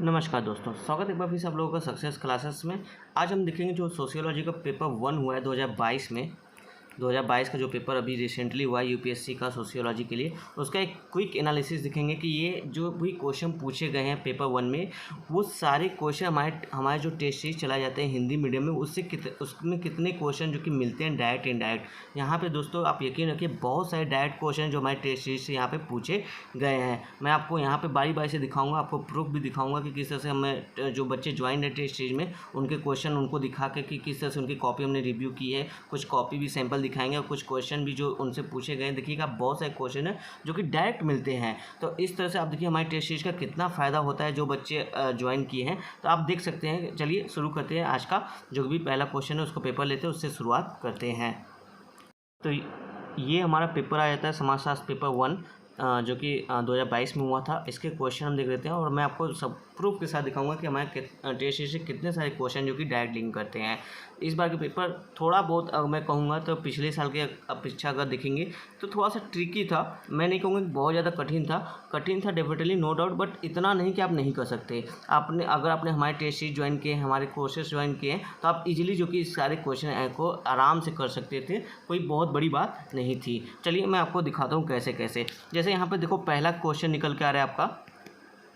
नमस्कार दोस्तों, स्वागत है एक बार फिर से आप लोगों का सक्सेस क्लासेस में। आज हम देखेंगे जो सोशियोलॉजी का पेपर 1 हुआ है 2022 में। 2022 का जो पेपर अभी रिसेंटली हुआ है यूपीएससी का सोशियोलॉजी के लिए, उसका एक क्विक एनालिसिस दिखेंगे कि ये जो भी क्वेश्चन पूछे गए हैं पेपर 1 में, वो सारे क्वेश्चन हमारे जो टेस्ट सीरीज चलाए जाते हैं हिंदी मीडियम में, उसमें कितने क्वेश्चन जो कि मिलते हैं डायरेक्ट इनडायरेक्ट। यहाँ पे दोस्तों आप यकीन रखिए बहुत सारे डायरेक्ट क्वेश्चन जो हमारे टेस्ट सीरीज से यहाँ पे पूछे गए हैं। मैं आपको यहाँ पे बारी बारी से दिखाऊंगा, आपको प्रूफ भी दिखाऊंगा कि किस तरह से हमें जो बच्चे ज्वाइन है टेस्ट सीरीज में, उनके क्वेश्चन उनको दिखा के कि किस तरह से उनकी कॉपी हमने रिव्यू की है। कुछ कॉपी भी सैंपल दिखाएंगे और कुछ क्वेश्चन भी जो उनसे पूछे गए हैं। देखिएगा बहुत सारे क्वेश्चन हैं जो कि डायरेक्ट मिलते हैं। तो इस तरह से आप देखिए हमारी टेस्ट सीरीज का कितना फ़ायदा होता है जो बच्चे ज्वाइन किए हैं। तो आप देख सकते हैं। चलिए शुरू करते हैं। आज का जो भी पहला क्वेश्चन है उसको पेपर लेते हैं, उससे शुरुआत करते हैं। तो ये हमारा पेपर आ जाता है समाजशास्त्र पेपर 1 जो कि 2022 में हुआ था। इसके क्वेश्चन हम देख लेते हैं और मैं आपको सब प्रूफ के साथ दिखाऊंगा कि हमारे टेस्ट सीरीज से कितने सारे क्वेश्चन जो कि डायरेक्ट लिंक करते हैं। इस बार के पेपर थोड़ा बहुत मैं कहूँगा तो पिछले साल के अपेक्षा अगर देखेंगे तो थोड़ा सा ट्रिकी था। मैं नहीं कहूँगा कि बहुत ज़्यादा कठिन था डेफिनेटली, नो डाउट, बट इतना नहीं कि आप नहीं कर सकते। अगर आपने हमारे टेस्ट सीरीज ज्वाइन किए हैं, हमारे कोर्सेज ज्वाइन किए हैं, तो आप इजीली जो कि इस सारे क्वेश्चन को आराम से कर सकते थे। कोई बहुत बड़ी बात नहीं थी। चलिए मैं आपको दिखाता हूँ कैसे कैसे। जैसे यहाँ पे देखो पहला क्वेश्चन निकल के आ रहा है आपका।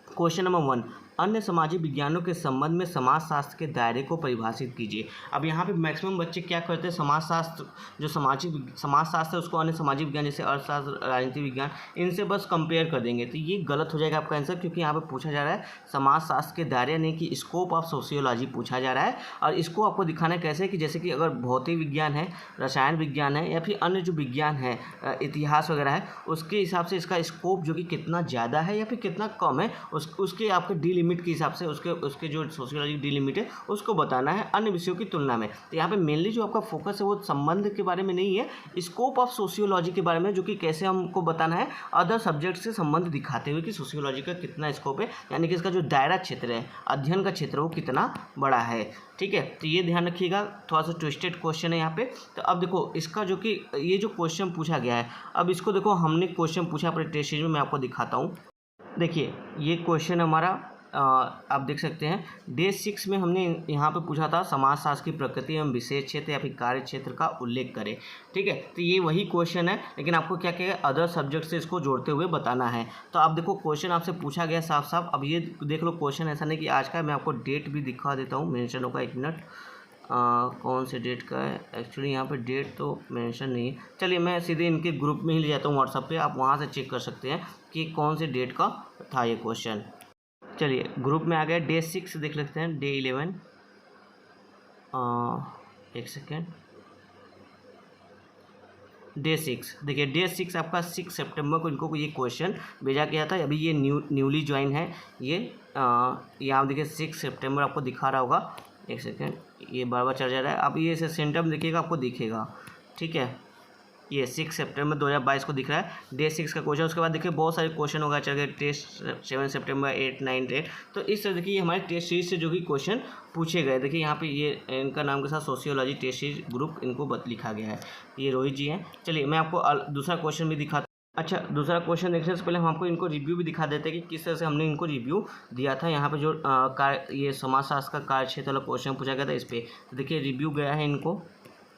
क्वेश्चन नंबर 1, अन्य सामाजिक विज्ञानों के संबंध में समाजशास्त्र के दायरे को परिभाषित कीजिए। अब यहाँ पे मैक्सिमम बच्चे क्या करते हैं, समाजशास्त्र जो समाजशास्त्र है उसको अन्य सामाजिक विज्ञान जैसे अर्थशास्त्र, राजनीति विज्ञान, इनसे बस कंपेयर कर देंगे। तो ये गलत हो जाएगा आपका आंसर, क्योंकि यहाँ पे पूछा जा रहा है समाजशास्त्र के दायरे यानी कि स्कोप ऑफ सोशियोलॉजी पूछा जा रहा है। और इसको आपको दिखाना है कैसे कि जैसे कि अगर भौतिक विज्ञान है, रसायन विज्ञान है, या फिर अन्य जो विज्ञान है, इतिहास वगैरह है, उसके हिसाब से इसका स्कोप जो कि कितना ज़्यादा है या फिर कितना कम है, उसके आपके डी लिमिट के हिसाब से उसके जो सोशियोलॉजी डी लिमिट है उसको बताना है अन्य विषयों की तुलना में। तो यहाँ पे मेनली जो आपका फोकस है वो संबंध के बारे में नहीं है, स्कोप ऑफ सोशियोलॉजी के बारे में, जो कि कैसे हमको बताना है अदर सब्जेक्ट से संबंध दिखाते हुए कि सोशियोलॉजी का कितना स्कोप है, यानी कि इसका जो दायरा क्षेत्र है, अध्ययन का क्षेत्र, वो कितना बड़ा है। ठीक है, तो ये ध्यान रखिएगा। थोड़ा सा ट्विस्टेड क्वेश्चन है यहाँ पे। तो अब देखो इसका जो कि ये जो क्वेश्चन पूछा गया है, अब इसको देखो हमने क्वेश्चन पूछा अपने टेस्ट सीरीज में, मैं आपको दिखाता हूँ। देखिए ये क्वेश्चन हमारा आप देख सकते हैं डे 6 में हमने यहाँ पे पूछा था समाजशास्त्र की प्रकृति एवं विशेष क्षेत्र या फिर कार्य क्षेत्र का उल्लेख करें। ठीक है, तो ये वही क्वेश्चन है, लेकिन आपको क्या क्या अदर सब्जेक्ट से इसको जोड़ते हुए बताना है। तो आप देखो क्वेश्चन आपसे पूछा गया साफ साफ। अब ये देख लो क्वेश्चन ऐसा नहीं कि आज का है, मैं आपको डेट भी दिखा देता हूँ, मेंशन होगा, एक मिनट। कौन से डेट का है, एक्चुअली यहाँ पे डेट तो मेंशन नहीं है। चलिए मैं सीधे इनके ग्रुप में ही ले जाता हूँ व्हाट्सएप पे, आप वहाँ से चेक कर सकते हैं कि कौन से डेट का था ये क्वेश्चन। चलिए ग्रुप में आ गया, डे 6 देख लेते हैं, डे 11, एक सेकेंड, डे 6। देखिए डे 6 आपका 6 सितंबर को इनको ये क्वेश्चन भेजा गया था। अभी ये न्यूली ज्वाइन है ये। यहाँ देखिए 6 सितंबर आपको दिखा रहा होगा, एक सेकेंड, ये बार बार चल जा रहा है। अब ये इसे सेंटर में देखिएगा, आपको दिखेगा। ठीक है, ये 6 सितंबर 2022 को दिख रहा है डे 6 का क्वेश्चन। उसके बाद देखिए बहुत सारे क्वेश्चन होगा, चल गए टेस्ट 7 सितंबर, 8, 9, 10। तो इस तरह देखिए हमारे टेस्ट सीरीज से जो कि क्वेश्चन पूछे गए। देखिए यहाँ पे ये इनका नाम के साथ सोशियोलॉजी टेस्ट सीरीज ग्रुप इनको लिखा गया है। ये रोहित जी हैं। चलिए मैं आपको दूसरा क्वेश्चन भी दिखाता। अच्छा, दूसरा क्वेश्चन देखने से पहले हम आपको इनको रिव्यू भी दिखा देते हैं कि किस तरह से हमने इनको रिव्यू दिया था। यहाँ पे जो ये समाजशास्त्र का कार्य क्षेत्र वाला क्वेश्चन पूछा गया था इस पर, तो देखिए रिव्यू गया है इनको।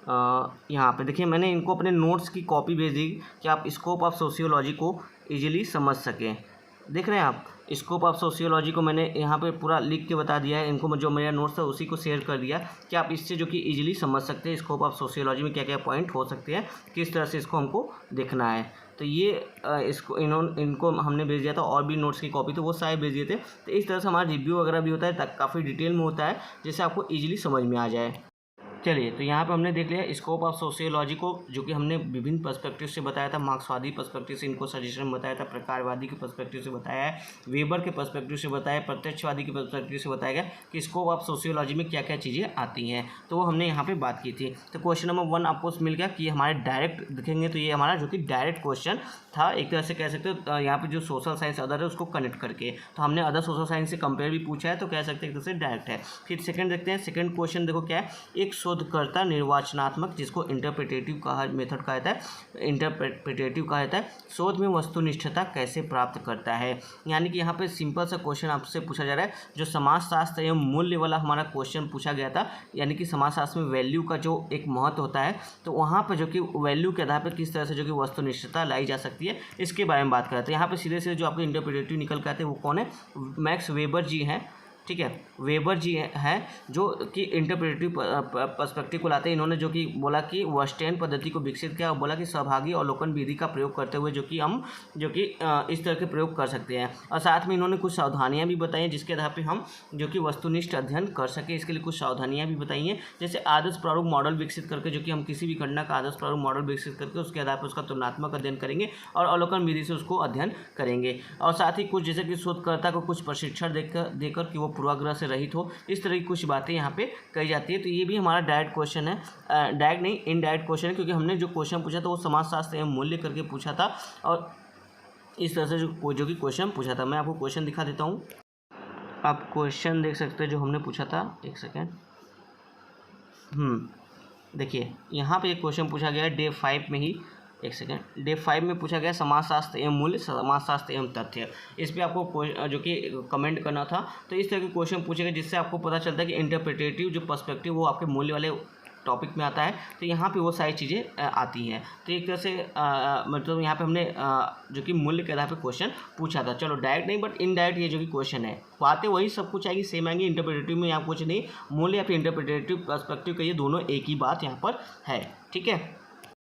यहाँ पे देखिए मैंने इनको अपने नोट्स की कॉपी भेज दी कि आप स्कोप ऑफ सोशियोलॉजी को इजीली समझ सकें। देख रहे हैं आप, स्कोप ऑफ सोशियोलॉजी को मैंने यहाँ पे पूरा लिख के बता दिया है इनको, जो मेरा नोट्स था उसी को शेयर कर दिया कि आप इससे जो कि इजीली समझ सकते हैं स्कोप ऑफ सोशियोलॉजी में क्या क्या पॉइंट हो सकते हैं, किस तरह से इसको हमको देखना है। तो ये इनको हमने भेज दिया था, और भी नोट्स की कॉपी तो वो सारे भेज दिए थे। तो इस तरह से हमारा रिव्यू वगैरह भी होता है, काफ़ी डिटेल में होता है, जिससे आपको ईजिली समझ में आ जाए। चलिए तो यहाँ पे हमने देख लिया स्कोप ऑफ सोशियोलॉजी को, जो कि हमने विभिन्न पर्सपेक्टिव से बताया था। मार्क्सवादी पर्सपेक्टिव से इनको सजेशन में बताया था, प्रकारवादी के पर्सपेक्टिव से बताया है, वेबर के पर्सपेक्टिव से बताया, प्रत्यक्षवादी के पर्सपेक्टिव से बताया गया कि स्कोप ऑफ सोशियोलॉजी में क्या क्या चीज़ें आती हैं। तो वो हमने यहाँ पे बात की थी। तो क्वेश्चन नंबर 1 आपको मिल गया कि हमारे डायरेक्ट दिखेंगे, तो ये हमारा जो कि डायरेक्ट क्वेश्चन था, एक तरह से कह सकते हो। यहाँ पे जो सोशल साइंस अदर है उसको कनेक्ट करके, तो हमने अदर सोशल साइंस से कंपेयर भी पूछा है, तो कह सकते हैं एक तरह से डायरेक्ट है। फिर सेकंड देखते हैं। सेकंड क्वेश्चन देखो क्या है, एक शोधकर्ता निर्वाचनात्मक, जिसको इंटरप्रिटेटिव मेथड कहा जाता है, इंटरप्रिटेटिव कहा जाता है, शोध में वस्तुनिष्ठता कैसे प्राप्त करता है। यानी कि यहाँ पे सिंपल सा क्वेश्चन आपसे पूछा जा रहा है, जो समाजशास्त्र एवं मूल्य वाला हमारा क्वेश्चन पूछा गया था, यानी कि समाजशास्त्र में वैल्यू का जो एक महत्व होता है, तो वहाँ पर जो कि वैल्यू के आधार पर किस तरह से जो कि वस्तुनिष्ठता लाई जा सकती है, इसके बारे में बात करते हैं। यहाँ पे सीधे सीधे जो आपके इंटरप्रिटेटिव निकल के आते हैं वो कौन है, मैक्स वेबर जी हैं, ठीक है, वेबर जी हैं जो कि इंटरप्रेटिव पर्सपेक्टिव को लाते हैं। इन्होंने जो कि बोला कि वर्स्टेन पद्धति को विकसित किया और बोला कि सहभागी अवलोकन विधि का प्रयोग करते हुए जो कि हम जो कि इस तरह के प्रयोग कर सकते हैं, और साथ में इन्होंने कुछ सावधानियां भी बताई हैं जिसके आधार पे हम जो कि वस्तुनिष्ठ अध्ययन कर सके, इसके लिए कुछ सावधानियां भी बताई हैं, जैसे आदर्श प्रारूप मॉडल विकसित करके, जो कि हम किसी भी घटना का आदर्श प्रारूप मॉडल विकसित करके उसके आधार पर उसका तुलनात्मक अध्ययन करेंगे और अवलोकन विधि से उसको अध्ययन करेंगे, और साथ ही कुछ जैसे कि शोधकर्ता को कुछ प्रशिक्षण देकर कि वो पूर्वाग्रह से रहित हो, इस तरह की कुछ बातें यहाँ पे कही जाती है। तो ये भी हमारा डायरेक्ट क्वेश्चन है, डायरेक्ट नहीं इनडायरेक्ट क्वेश्चन है, क्योंकि हमने जो क्वेश्चन पूछा था वो समाजशास्त्र एवं मूल्य करके पूछा था, और इस तरह से जो कि क्वेश्चन पूछा था। मैं आपको क्वेश्चन दिखा देता हूँ, आप क्वेश्चन देख सकते हैं जो हमने पूछा था। एक सेकेंड, देखिए यहाँ पे एक क्वेश्चन पूछा गया है डे 5 में ही, एक सेकेंड, डे 5 में पूछा गया समाजशास्त्र एवं मूल्य, समाजशास्त्र एवं तथ्य। इस पर आपको जो कि कमेंट करना था, तो इस तरह के क्वेश्चन पूछेगा जिससे आपको पता चलता है कि इंटरप्रिटेटिव जो पर्सपेक्टिव वो आपके मूल्य वाले टॉपिक में आता है, तो यहाँ पे वो सारी चीज़ें आती हैं। तो एक तरह से मतलब यहाँ पे हमने जो कि मूल्य के आधार पे क्वेश्चन पूछा था। चलो डायरेक्ट नहीं बट इनडायरेक्ट ये जो कि क्वेश्चन है, बातें वही सब कुछ आएगी, सेम आएंगी। इंटरप्रिटेटिव में यहाँ कुछ नहीं, मूल्य या फिर इंटरप्रिटेटिव पर्सपेक्टिव का ये दोनों एक ही बात यहाँ पर है, ठीक है।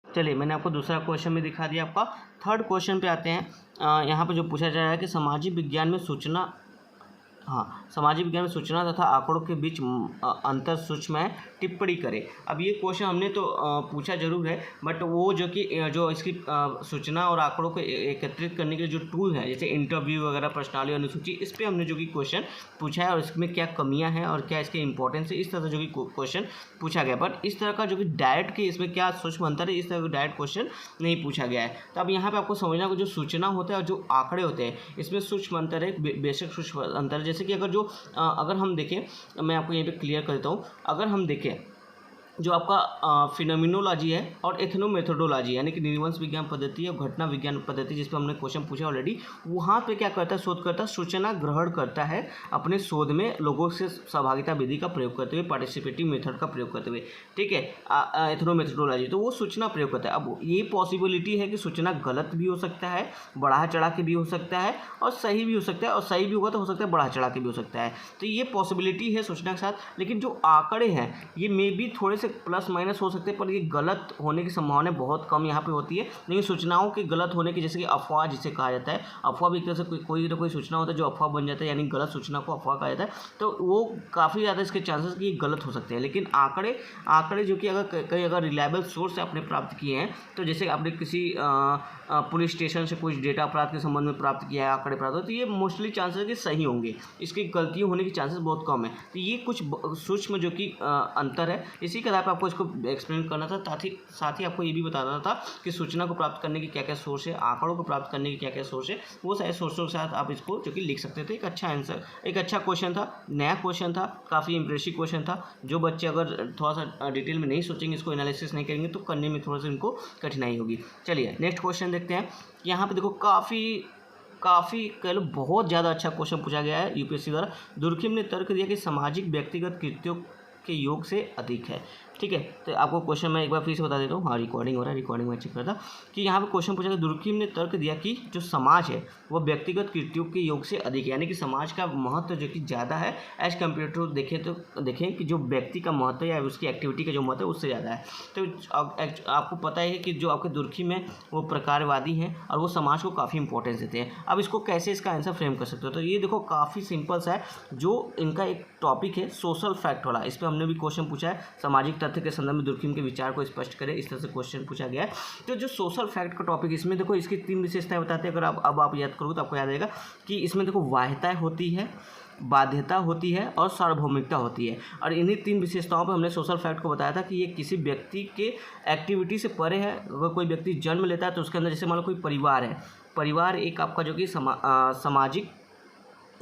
चलिए मैंने आपको दूसरा क्वेश्चन भी दिखा दिया। आपका थर्ड क्वेश्चन पे आते हैं। यहाँ पे जो पूछा जा रहा है कि सामाजिक विज्ञान में सूचना, सामाजिक विज्ञान में सूचना तथा आंकड़ों के बीच अंतर सूक्ष्म है, टिप्पणी करें। अब ये क्वेश्चन हमने तो पूछा जरूर है, बट वो जो कि जो इसकी सूचना और आंकड़ों को एकत्रित करने के जो टूल है, जैसे इंटरव्यू वगैरह, प्रश्नावली, अनुसूची, इस पर हमने जो कि क्वेश्चन पूछा है और इसमें क्या कमियां हैं और क्या इसके इंपॉर्टेंस है, इस तरह से जो कि क्वेश्चन पूछा गया। बट इस तरह का जो कि डायरेक्ट कि इसमें क्या सूक्ष्म अंतर है, इस तरह का डायरेक्ट क्वेश्चन नहीं पूछा गया है। तो अब यहाँ पे आपको समझना कि जो सूचना होता है और जो आंकड़े होते हैं, इसमें सूक्ष्म अंतर है, बेशक सूक्ष्म अंतर। जैसे कि अगर हम देखें, मैं आपको यहीं पे क्लियर कर देता हूँ, अगर हम देखें जो आपका फिनोमिनोलॉजी है और एथनोमेथोडोलॉजी, यानी कि निर्वंश विज्ञान पद्धति और घटना विज्ञान पद्धति, जिस पर हमने क्वेश्चन पूछा ऑलरेडी, वहाँ पे क्या करता है शोधकर्ता, सूचना ग्रहण करता है अपने शोध में लोगों से सहभागिता विधि का प्रयोग करते हुए, पार्टिसिपेटिव मेथड का प्रयोग करते हुए, ठीक है। एथनोमेथोडोलॉजी तो वो सूचना प्रयोग करता है। अब ये पॉसिबिलिटी है कि सूचना गलत भी हो सकता है, बढ़ा चढ़ा के भी हो सकता है, और सही भी हो सकता है, और सही भी होगा तो हो सकता है बढ़ा चढ़ा के भी हो सकता है। तो ये पॉसिबिलिटी है सूचना के साथ। लेकिन जो आंकड़े हैं ये मे भी थोड़े से प्लस माइनस हो सकते हैं, पर ये गलत होने की संभावना बहुत कम यहाँ पे होती है। लेकिन सूचनाओं के गलत होने की, जैसे कि अफवाह जिसे कहा जाता है, अफवाह भी एक तरह से कोई ना कोई सूचना होता है जो अफवाह बन जाता है, यानी गलत सूचना को अफवाह कहा जाता है, तो वो काफ़ी ज़्यादा इसके चांसेस कि गलत हो सकते हैं। लेकिन आंकड़े जो कि अगर रिलायबल सोर्स से आपने प्राप्त किए हैं, तो जैसे आपने किसी पुलिस स्टेशन से कुछ डेटा अपराध के संबंध में प्राप्त किया है, आंकड़े प्राप्त हो, तो ये मोस्टली चांसेस कि सही होंगे, इसकी गलतियाँ होने की चांसेस बहुत कम है। तो ये कुछ सूक्ष्म जो कि अंतर है, इसी के आधार पर आपको इसको एक्सप्लेन करना था। साथ ही आपको ये भी बताना था कि सूचना को प्राप्त करने की क्या क्या सोर्स है, आंकड़ों को प्राप्त करने की क्या क्या सोर्स है, वो सारे सोर्सों के साथ आप इसको जो कि लिख सकते थे। एक अच्छा आंसर, एक अच्छा क्वेश्चन था, नया क्वेश्चन था, काफ़ी इंप्रेसिव क्वेश्चन था। जो बच्चे अगर थोड़ा सा डिटेल में नहीं सोचेंगे, इसको एनालिसिस नहीं करेंगे, तो करने में थोड़ा सा इनको कठिनाई होगी। चलिए नेक्स्ट क्वेश्चन देखते हैं। यहाँ पे देखो काफ़ी कह लो बहुत ज़्यादा अच्छा क्वेश्चन पूछा गया है यूपीएससी द्वारा। दुर्खिम ने तर्क दिया कि सामाजिक व्यक्तिगत कृत्यों के योग से अधिक है, ठीक है। तो आपको क्वेश्चन मैं एक बार फिर से बता देता हूँ। हाँ, रिकॉर्डिंग हो रहा है, रिकॉर्डिंग में चेक करता कि यहाँ पे क्वेश्चन पूछा कि दुर्खिम ने तर्क दिया कि जो समाज है वो व्यक्तिगत कृत्यों के योग से अधिक है, यानी कि समाज का महत्व जो कि ज़्यादा है एज कम्पेयर टू देखें कि जो व्यक्ति का महत्व या उसकी एक्टिविटी का जो महत्व है उससे ज़्यादा है। तो आपको पता है कि जो आपके दुर्खिम है वो प्रकारवादी हैं और वो समाज को काफ़ी इंपॉर्टेंस देते हैं। अब इसको कैसे इसका आंसर फ्रेम कर सकते हो, तो ये देखो काफ़ी सिंपल सा है। जो इनका एक टॉपिक है सोशल फैक्ट वाला, इस पर हमने भी क्वेश्चन पूछा है, सामाजिक तथ्य के संदर्भ में दुर्खिम के विचार को स्पष्ट करें, इस तरह से क्वेश्चन पूछा गया है। तो जो सोशल फैक्ट का टॉपिक, इसमें देखो इसकी 3 विशेषताएं बताते हैं। अगर आप याद करोगे तो आपको याद आएगा कि इसमें देखो वाह्यता होती है, बाध्यता होती है और सार्वभौमिकता होती है। और इन्हीं 3 विशेषताओं पर हमने सोशल फैक्ट को बताया था कि ये किसी व्यक्ति के एक्टिविटी से परे है। अगर कोई व्यक्ति जन्म लेता है तो उसके अंदर, जैसे मान लो कोई परिवार है, परिवार एक आपका जो कि सामाजिक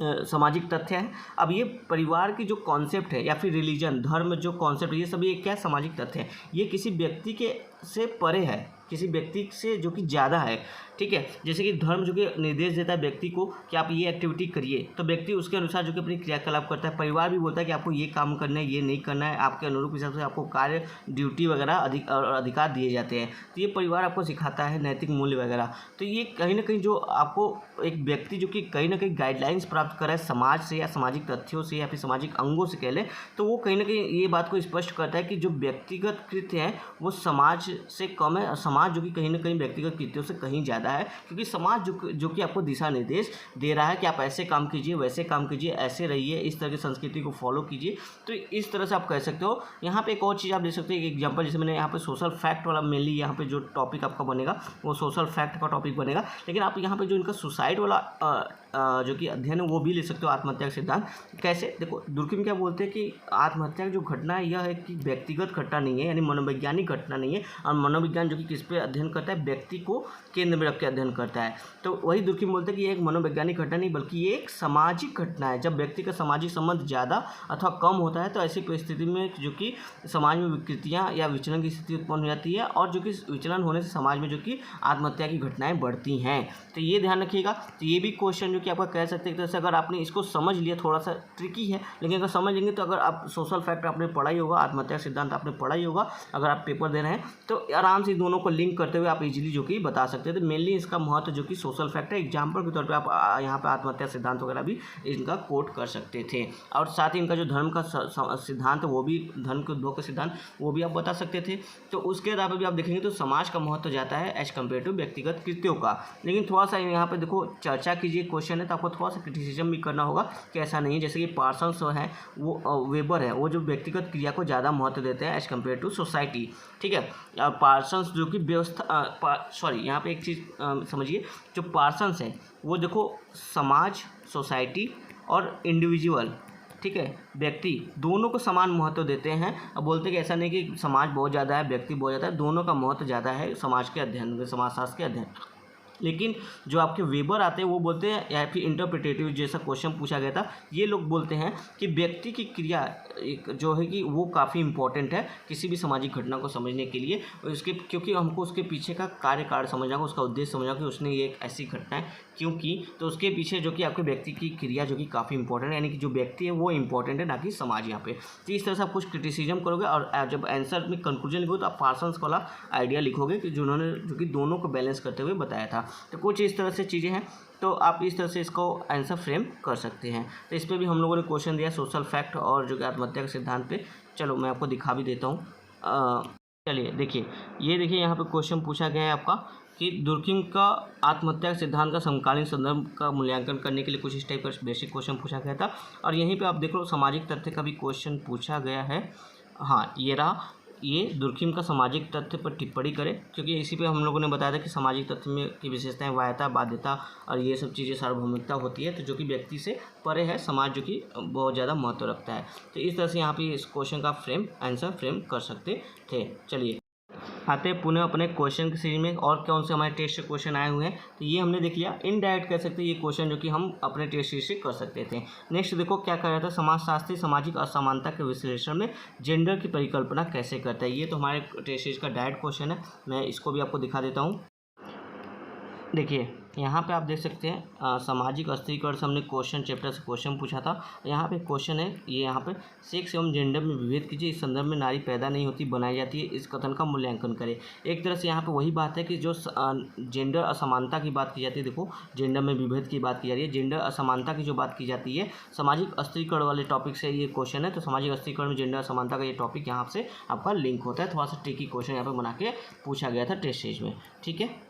सामाजिक तथ्य है। अब ये परिवार की जो कॉन्सेप्ट है या फिर रिलीजन, धर्म जो कॉन्सेप्ट, ये सभी एक क्या है, सामाजिक तथ्य है। ये किसी व्यक्ति के से परे है, किसी व्यक्ति से जो कि ज़्यादा है, ठीक है। जैसे कि धर्म जो कि निर्देश देता है व्यक्ति को कि आप ये एक्टिविटी करिए, तो व्यक्ति उसके अनुसार जो कि अपनी क्रियाकलाप करता है। परिवार भी बोलता है कि आपको ये काम करना है, ये नहीं करना है, आपके अनुरूप हिसाब से आपको कार्य, ड्यूटी वगैरह अधिकार दिए जाते हैं। तो ये परिवार आपको सिखाता है नैतिक मूल्य वगैरह। तो ये कहीं ना कहीं जो आपको एक व्यक्ति जो कि कहीं ना कहीं गाइडलाइंस प्राप्त कर रहा है समाज से या सामाजिक तथ्यों से या फिर सामाजिक अंगों से कह लें, तो वो कहीं ना कहीं ये बात को स्पष्ट करता है कि जो व्यक्तिगत कृत्य हैं वो समाज से कम है, समाज जो कि कहीं ना कहीं व्यक्तिगत कृत्यों से कहीं ज़्यादा है। क्योंकि समाज जो कि आपको दिशा निर्देश दे रहा है कि आप ऐसे काम कीजिए, वैसे काम कीजिए, ऐसे रहिए, इस तरह की संस्कृति को फॉलो कीजिए। तो इस तरह से आप कह सकते हो। यहाँ पे एक और चीज़ आप देख सकते हो, एक एग्जांपल जैसे मैंने यहाँ पे सोशल फैक्ट वाला, मेनली यहाँ पे जो टॉपिक आपका बनेगा वो सोशल फैक्ट का टॉपिक बनेगा। लेकिन आप यहाँ पे जो इनका सुसाइड वाला जो कि अध्ययन है वो भी ले सकते हो, आत्महत्या का सिद्धांत कैसे। देखो दुर्कheim क्या बोलते हैं कि आत्महत्या की जो घटना है यह है कि व्यक्तिगत घटना नहीं है, यानी मनोवैज्ञानिक घटना नहीं है। और मनोविज्ञान जो कि किस पे अध्ययन करता है, व्यक्ति को केंद्र में रख के अध्ययन करता है। तो वही दुर्कheim बोलते हैं कि ये एक मनोवैज्ञानिक घटना नहीं बल्कि ये एक सामाजिक घटना है। जब व्यक्ति का सामाजिक संबंध ज़्यादा अथवा कम होता है तो ऐसी परिस्थिति में जो कि समाज में विकृतियाँ या विचलन की स्थिति उत्पन्न हो जाती है, और जो कि विचलन होने से समाज में जो कि आत्महत्या की घटनाएं बढ़ती हैं। तो ये ध्यान रखिएगा। तो ये भी क्वेश्चन जो कि आपका कह सकते हैं, तो अगर आपने इसको समझ लिया, थोड़ा सा ट्रिकी है लेकिन अगर समझ लेंगे तो, अगर आप सोशल फैक्ट आपने पढ़ा ही होगा, आत्महत्या सिद्धांत आपने पढ़ा ही होगा, अगर आप पेपर दे रहे हैं तो आराम से दोनों को लिंक करते हुए आप इजीली जो कि बता सकते हैं। तो मेनली इसका महत्व जो कि सोशल फैक्ट है, एग्जाम्पल के तौर पे आप यहाँ पे आत्महत्या सिद्धांत वगैरह भी इनका कोट कर सकते थे। और साथ ही इनका जो धर्म का सिद्धांत, वो भी धर्म के उद्भव का सिद्धांत, वो भी आप बता सकते थे। तो उसके आधार पर भी आप देखेंगे तो समाज का महत्व जाता है एज कम्पेयर टू व्यक्तिगत कृत्यों का। लेकिन थोड़ा सा यहाँ पे देखो चर्चा कीजिए, क्वेश्चन है तो आपको थोड़ा सा क्रिटिसिज्म भी करना होगा कि ऐसा नहीं है। जैसे कि पार्सन्स है, वो वेबर है, वो जो व्यक्तिगत क्रिया को ज़्यादा महत्व देते हैं एज कम्पेयर टू सोसाइटी, ठीक है। और पार्सन्स जो कि व्यवस्था, सॉरी यहाँ पे एक चीज़ समझिए, जो पार्सन्स है वो देखो समाज, सोसाइटी और इंडिविजुअल, ठीक है, व्यक्ति, दोनों को समान महत्व देते हैं। अब बोलते हैं कि ऐसा नहीं कि समाज बहुत ज़्यादा है, व्यक्ति बहुत ज़्यादा है, दोनों का महत्व ज़्यादा है समाज के अध्ययन में, समाजशास्त्र के अध्ययन। लेकिन जो आपके वेबर आते हैं वो बोलते हैं, या फिर इंटरप्रिटेटिव जैसा क्वेश्चन पूछा गया था, ये लोग बोलते हैं कि व्यक्ति की क्रिया एक जो है कि वो काफ़ी इंपॉर्टेंट है किसी भी सामाजिक घटना को समझने के लिए, उसके क्योंकि हमको उसके पीछे का कार्यकाल समझना होगा, उसका उद्देश्य समझना कि उसने ये एक ऐसी घटना है क्योंकि, तो उसके पीछे जो कि आपके व्यक्ति की क्रिया जो कि काफ़ी इंपॉर्टेंट है, यानी कि जो व्यक्ति है वो इंपॉर्टेंट है, ना कि समाज यहाँ पे। तो इस तरह से आप कुछ क्रिटिसिज्म करोगे और जब आंसर में कंक्लूजन लिखोगे तो आप पार्सन्स वाला आइडिया लिखोगे कि जिन्होंने जो कि दोनों को बैलेंस करते हुए बताया था। तो कुछ इस तरह से चीज़ें हैं, तो आप इस तरह से इसको आंसर फ्रेम कर सकते हैं। तो इस पर भी हम लोगों ने क्वेश्चन दिया सोशल फैक्ट और जो कि आत्महत्या के सिद्धांत पे। चलो मैं आपको दिखा भी देता हूँ। चलिए देखिए, ये देखिए यहाँ पे क्वेश्चन पूछा गया है आपका कि दुर्कheim का आत्महत्या के सिद्धांत का समकालीन संदर्भ का मूल्यांकन करने के लिए कुछ इस टाइप का बेसिक क्वेश्चन पूछा गया था। और यहीं पे आप देख लो सामाजिक तथ्य का भी क्वेश्चन पूछा गया है। हाँ ये रहा, ये दुर्कheim का सामाजिक तथ्य पर टिप्पणी करें, क्योंकि इसी पे हम लोगों ने बताया था कि सामाजिक तथ्य में की विशेषताएं वायता, बाध्यता और ये सब चीज़ें सार्वभौमिकता होती है, तो जो कि व्यक्ति से परे है, समाज जो कि बहुत ज़्यादा महत्व रखता है। तो इस तरह से यहाँ पे इस क्वेश्चन का आंसर फ्रेम कर सकते थे। चलिए आते हैं पुनः अपने क्वेश्चन की सीरीज में, और कौन से हमारे टेस्ट से क्वेश्चन आए हुए हैं। तो ये हमने देख लिया, इनडायरेक्ट कह सकते हैं ये क्वेश्चन जो कि हम अपने टेस्ट सीरीज से कर सकते थे। नेक्स्ट देखो क्या कर रहा था, समाजशास्त्री सामाजिक असमानता के विश्लेषण में जेंडर की परिकल्पना कैसे करता है। ये तो हमारे टेस्ट सीरीज का डायरेक्ट क्वेश्चन है, मैं इसको भी आपको दिखा देता हूँ। देखिए यहाँ पे आप देख सकते हैं सामाजिक अस्थिरीकरण से हमने क्वेश्चन चैप्टर से क्वेश्चन पूछा था। यहाँ पे क्वेश्चन है ये, यहाँ पे सेक्स एवं जेंडर में विभेद कीजिए, इस संदर्भ में नारी पैदा नहीं होती बनाई जाती है, इस कथन का मूल्यांकन करें। एक तरह से यहाँ पे वही बात है कि जो जेंडर असमानता की बात की जाती है, देखो जेंडर में विभेद की बात की जा रही है, जेंडर असमानता की जो बात की जाती है सामाजिक अस्थिरीकरण वाले टॉपिक से ये क्वेश्चन है। तो सामाजिक अस्थिरीकरण में जेंडर असमानता का ये टॉपिक यहाँ से आपका लिंक होता है। थोड़ा सा ट्रिकी क्वेश्चन यहाँ पर बना के पूछा गया था टेस्ट सीरीज में, ठीक है।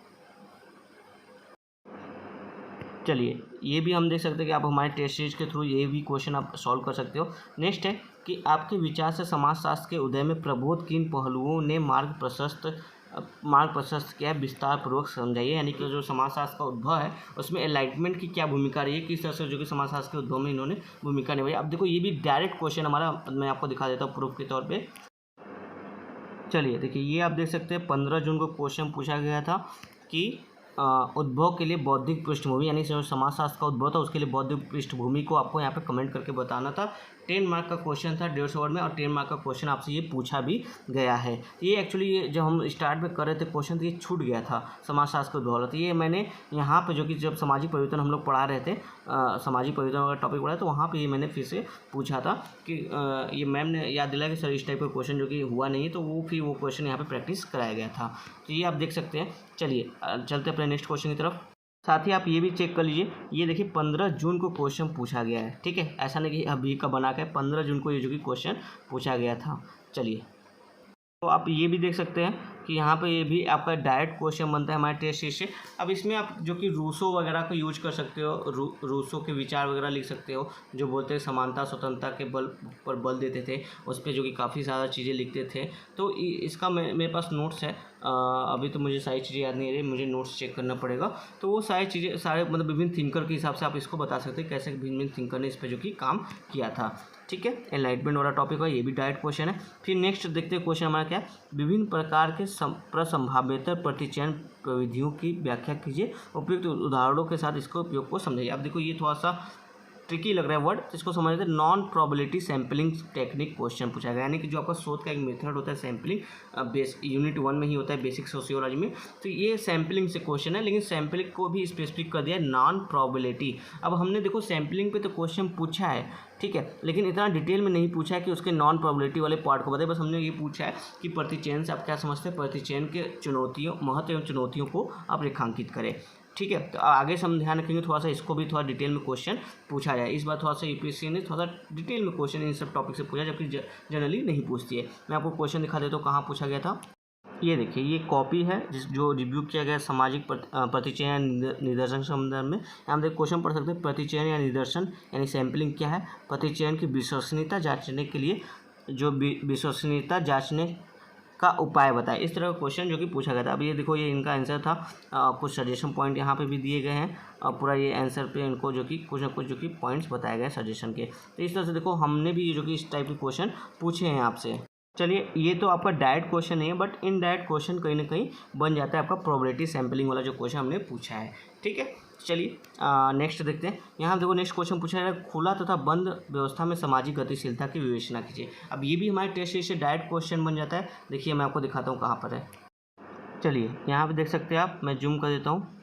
चलिए ये भी हम देख सकते हैं कि आप हमारे टेस्ट सीरीज के थ्रू ये भी क्वेश्चन आप सॉल्व कर सकते हो। नेक्स्ट है कि आपके विचार से समाजशास्त्र के उदय में प्रबोध किन पहलुओं ने मार्ग प्रशस्त किया, विस्तार पूर्वक समझाइए। यानी कि जो समाजशास्त्र का उद्भव है उसमें एनलाइटमेंट की क्या भूमिका रही है, किस तरह से जो कि समाजशास्त्र के उद्भव में इन्होंने भूमिका निभाई। अब देखो ये भी डायरेक्ट क्वेश्चन हमारा, मैं आपको दिखा देता हूँ प्रूफ के तौर पर। चलिए देखिए ये आप देख सकते हैं 15 जून को क्वेश्चन पूछा गया था कि उद्भव के लिए बौद्धिक पृष्ठभूमि, यानी जो समाजशास्त्र का उद्भव था उसके लिए बौद्धिक पृष्ठभूमि को आपको यहाँ पे कमेंट करके बताना था। 10 मार्क का क्वेश्चन था 150 वर्ड में, और 10 मार्क का क्वेश्चन आपसे ये पूछा भी गया है। ये एक्चुअली जब हम स्टार्ट में कर रहे थे क्वेश्चन तो ये छूट गया था समाजशास्त्र के उद्भव, तो ये मैंने यहाँ पे जो कि जब सामाजिक परिवर्तन हम लोग पढ़ा रहे थे, सामाजिक परिवर्तन वाला टॉपिक पढ़ा तो वहाँ पे ये मैंने फिर से पूछा था कि ये मैम ने याद दिलाया कि सर इस टाइप का क्वेश्चन जो कि हुआ नहीं है, तो वो फिर वो क्वेश्चन यहाँ पे प्रैक्टिस कराया गया था। तो ये आप देख सकते हैं। चलिए चलते अपने नेक्स्ट क्वेश्चन की तरफ। साथ ही आप ये भी चेक कर लीजिए, ये देखिए 15 जून को क्वेश्चन पूछा गया है, ठीक है, ऐसा नहीं कि अभी का बना के 15 जून को ये जो कि क्वेश्चन पूछा गया था। चलिए तो आप ये भी देख सकते हैं कि यहाँ पे ये भी आपका डायरेक्ट क्वेश्चन बनता है हमारे टेस्ट सीरीज से। अब इसमें आप जो कि रूसो वगैरह को यूज कर सकते हो, रूसो के विचार वगैरह लिख सकते हो, जो बोलते हैं समानता स्वतंत्रता के बल पर बल देते थे, उस पर जो कि काफ़ी ज़्यादा चीज़ें लिखते थे। तो इसका मेरे पास नोट्स है, अभी तो मुझे सारी चीज़ें याद नहीं रही, मुझे नोट्स चेक करना पड़ेगा। तो वो सारी चीज़ें सारे मतलब विभिन्न थिंकर के हिसाब से आप इसको बता सकते हैं कैसे भिन्न थिंकर ने इस पर जो कि काम किया था, ठीक है। एनलाइटमेंट वाला टॉपिक है, ये भी डायरेक्ट क्वेश्चन है। फिर नेक्स्ट देखते हैं क्वेश्चन हमारा क्या है, विभिन्न प्रकार के प्रसंभाव्यता प्रतिचयन प्रविधियों की व्याख्या कीजिए, उपयुक्त उदाहरणों के साथ इसको उपयोग को समझिए। अब देखो ये थोड़ा सा ट्रिकी लग रहा है वर्ड, तो इसको समझ लेते हैं। Non probability sampling technique question पूछा गया, यानी कि जो आपका शोध का एक मेथड होता है सैम्पलिंग, यूनिट 1 में ही होता है बेसिक सोशियोलॉजी में, तो ये सैम्पलिंग से क्वेश्चन है, लेकिन सैम्पलिंग को भी स्पेसिफिक कर दिया है नॉन प्रोबेबिलिटी। अब हमने देखो सैम्पलिंग पे तो क्वेश्चन पूछा है, ठीक है, लेकिन इतना डिटेल में नहीं पूछा है कि उसके नॉन प्रोबेबिलिटी वाले पार्ट को बताए, बस हमने ये पूछा है कि प्रतिचयन से आप क्या समझते हैं, प्रतिचयन के चुनौतियों, महत्व एवं चुनौतियों को आप रेखांकित करें, ठीक है। तो आगे से हम ध्यान रखेंगे, थोड़ा सा इसको भी थोड़ा डिटेल में क्वेश्चन पूछा जाए। इस बार थोड़ा सा यूपीएससी ने थोड़ा सा डिटेल में क्वेश्चन इन सब टॉपिक से पूछा, जबकि जनरली नहीं पूछती है। मैं आपको क्वेश्चन दिखा देता हूँ कहाँ पूछा गया था। ये देखिए, ये कॉपी है जो रिव्यू किया गया सामाजिक प्रतिचयन या निदर्शन के संदर्भ में। यहाँ देखिए क्वेश्चन पढ़ सकते हैं, प्रतिचयन या निदर्शन यानी सैम्पलिंग क्या है, प्रतिचयन की विश्वसनीयता जांचने के लिए जो विश्वसनीयता जांचने का उपाय बताएं। इस तरह का क्वेश्चन जो कि पूछा गया था। अब ये देखो, ये इनका आंसर था, कुछ सजेशन पॉइंट यहाँ पे भी दिए गए हैं, पूरा ये आंसर पे इनको जो कि कुछ ना कुछ जो कि पॉइंट्स बताए गए सजेशन के। तो इस तरह से देखो हमने भी ये जो कि इस टाइप के क्वेश्चन पूछे हैं आपसे। चलिए, ये तो आपका डायरेक्ट क्वेश्चन नहीं है, बट इनडायरेक्ट क्वेश्चन कहीं ना कहीं बन जाता है आपका प्रोबेबिलिटी सैम्पलिंग वाला जो क्वेश्चन हमने पूछा है, ठीक है। चलिए नेक्स्ट देखते हैं। यहाँ देखो नेक्स्ट क्वेश्चन पूछा है, खुला तथा बंद व्यवस्था में सामाजिक गतिशीलता की विवेचना कीजिए। अब ये भी हमारे टेस्ट से डायरेक्ट क्वेश्चन बन जाता है। देखिए मैं आपको दिखाता हूँ कहाँ पर है। चलिए यहाँ पे देख सकते हैं आप, मैं जूम कर देता हूँ।